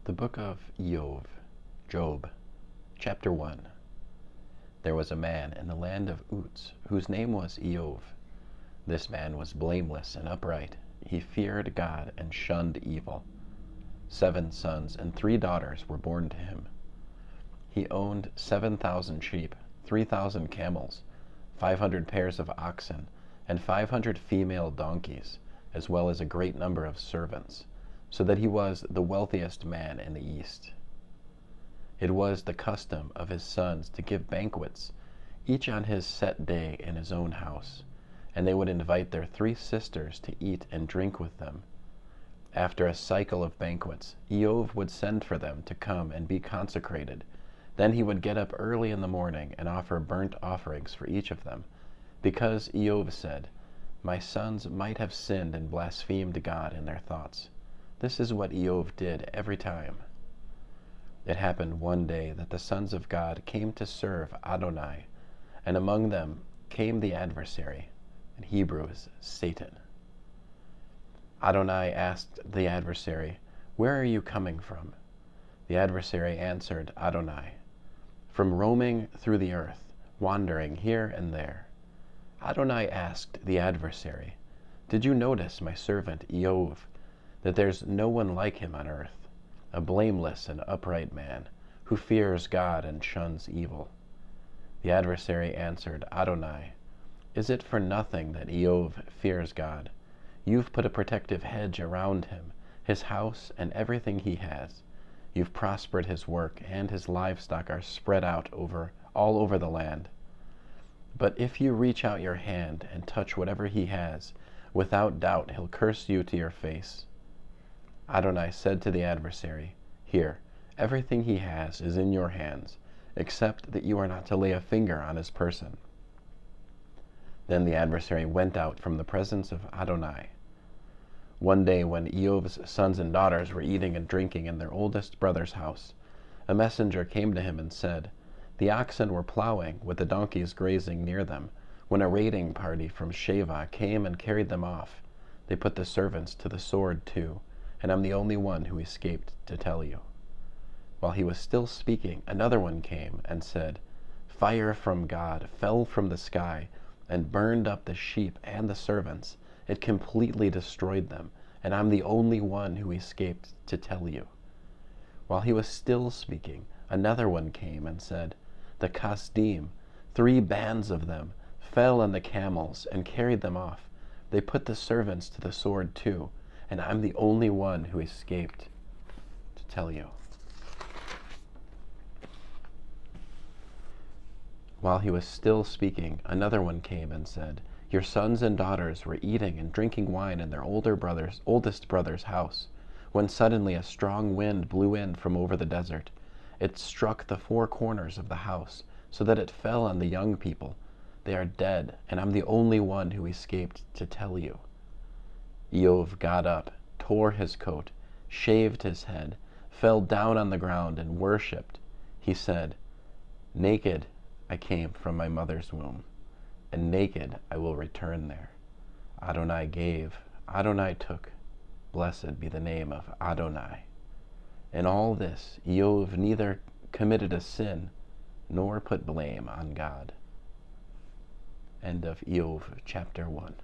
The book of Iyov, Job, chapter 1. There was a man in the land of Uz, whose name was Iyov. This man was blameless and upright. He feared God and shunned evil. 7 sons and 3 daughters were born to him. He owned 7,000 sheep, 3,000 camels, 500 pairs of oxen, and 500 female donkeys, as well as a great number of servants, so that he was the wealthiest man in the East. It was the custom of his sons to give banquets, each on his set day in his own house, and they would invite their 3 sisters to eat and drink with them. After a cycle of banquets, Iyov would send for them to come and be consecrated. Then he would get up early in the morning and offer burnt offerings for each of them, because Iyov said, "My sons might have sinned and blasphemed God in their thoughts." This is what Iyov did every time. It happened one day that the sons of God came to serve Adonai, and among them came the adversary. In Hebrew is Satan. Adonai asked the adversary, "Where are you coming from?" The adversary answered Adonai, "From roaming through the earth, wandering here and there." Adonai asked the adversary, "Did you notice my servant Iyov, that there's no one like him on earth, a blameless and upright man, who fears God and shuns evil?" The adversary answered Adonai, "Is it for nothing that Iyov fears God? You've put a protective hedge around him, his house, and everything he has. You've prospered his work, and his livestock are spread out all over the land. But if you reach out your hand and touch whatever he has, without doubt he'll curse you to your face." Adonai said to the adversary, "Here, everything he has is in your hands, except that you are not to lay a finger on his person." Then the adversary went out from the presence of Adonai. One day when Iyov's sons and daughters were eating and drinking in their oldest brother's house, a messenger came to him and said, "The oxen were plowing, with the donkeys grazing near them, when a raiding party from Sheva came and carried them off. They put the servants to the sword too, and I'm the only one who escaped to tell you." While he was still speaking, another one came and said, "Fire from God fell from the sky and burned up the sheep and the servants. It completely destroyed them, and I'm the only one who escaped to tell you." While he was still speaking, another one came and said, "The Kasdim, 3 bands of them, fell on the camels and carried them off. They put the servants to the sword too, and I'm the only one who escaped to tell you." While he was still speaking, another one came and said, "Your sons and daughters were eating and drinking wine in their oldest brother's house, when suddenly a strong wind blew in from over the desert. It struck the 4 corners of the house, so that it fell on the young people. They are dead, and I'm the only one who escaped to tell you." Iyov got up, tore his coat, shaved his head, fell down on the ground and worshipped. He said, "Naked I came from my mother's womb, and naked I will return there. Adonai gave, Adonai took. Blessed be the name of Adonai." In all this, Iyov neither committed a sin nor put blame on God. End of Iyov chapter 1.